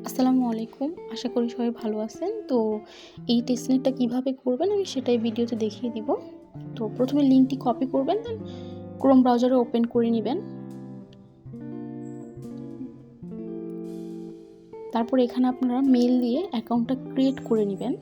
আসসালামু আলাইকুম। আশা করি সবাই ভালো আছেন। তো এই টেস্টনেটটা কিভাবে করবেন আমি সেটাই ভিডিওতে দেখিয়ে দিব। তো প্রথমে লিঙ্কটি কপি করবেন, দেন ক্রোম ব্রাউজারে ওপেন করে নিবেন। তারপর এখানে আপনারা মেইল দিয়ে অ্যাকাউন্টটা ক্রিয়েট করে নিবেন।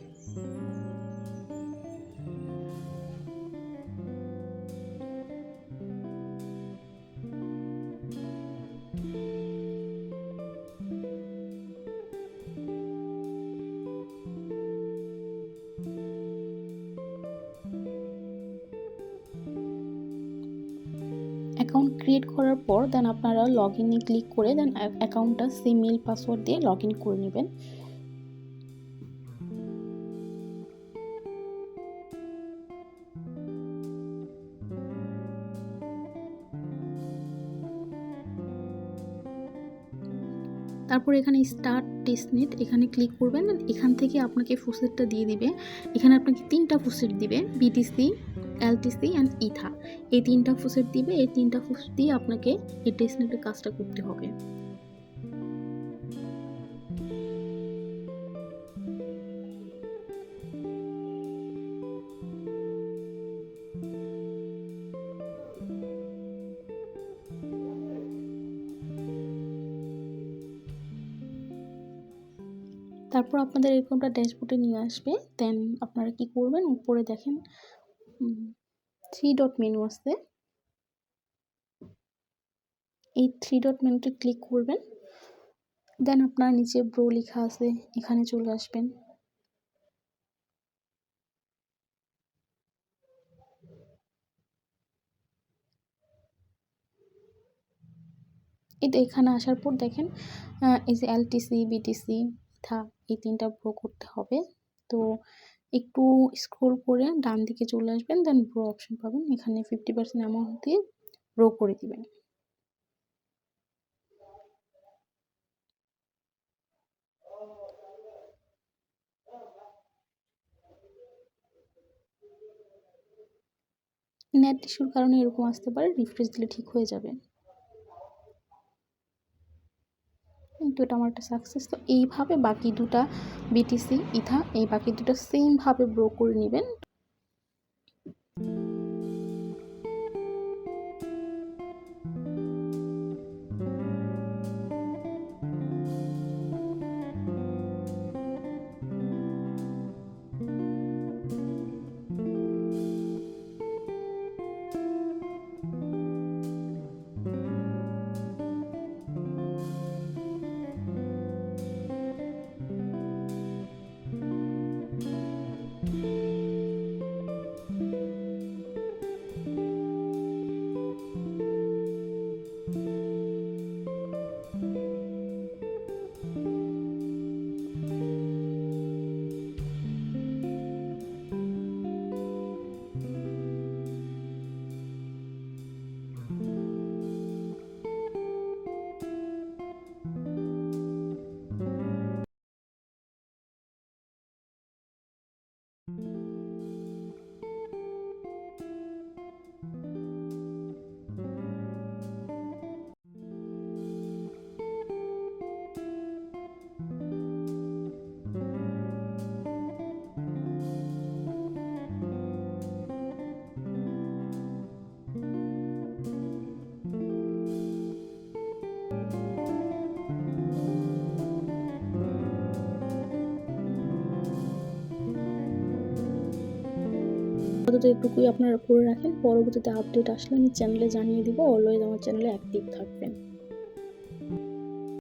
অ্যাকাউন্ট ক্রিয়েট করার পর দেন আপনারা লগইনে ক্লিক করে দেন অ্যাকাউন্টটা সেম মেইল পাসওয়ার্ড দিয়ে লগইন করে নেবেন। তারপর এখানে স্টার্ট টেস্টনেট এখানে ক্লিক করবেন। এখান থেকে আপনাকে ফুসেটটা দিয়ে দিবে। এখানে আপনাকে 3টা ফুসেট দিবে, বিটিসি, এলটিসি অ্যান্ড ইথা। এই 3টা ফুসেট দিবে। এই 3টা ফুসেট দিয়ে আপনাকে এই টেস্টনেটের কাজটা করতে হবে। তারপর আপনাদের এরকমটা ড্যাশবোর্ডে নিয়ে আসবে। দেন আপনারা কি করবেন, উপরে দেখেন 3 ডট মেনু আছে। এই 3 ডট মেনুতে ক্লিক করবেন। দেন আপনার নিচে ব্রো লেখা আছে, এখানে চলে আসবেন। এই তো এখানে আসার পর দেখেন এই যে এলটিসি, বিটিসি, ইথা, এই 3টা ব্রো করতে হবে। তো একটু স্ক্রল করে ডান দিকে চলে আসবেন, দেন ব্রো অপশন পাবেন। এখানে 50% অ্যামাউন্ট দিয়ে ব্রো করে দিবেন। নেট ইস্যুর কারণে এরকম আসতে পারে, রিফ্রেশ দিলে ঠিক হয়ে যাবে। কিন্তু এটা আমার একটা সাকসেস। তো এইভাবে বাকি দুটা বিটিসি, ইথা, এই বাকি দুটো সেমভাবে ব্রো করে নেবেন। আপাতত এটুকুই আপনারা করে রাখেন। পরবর্তীতে আপডেট আসলে আমি চ্যানেলে জানিয়ে দিব। অলওয়েজ আমার চ্যানেলে অ্যাক্টিভ থাকবেন।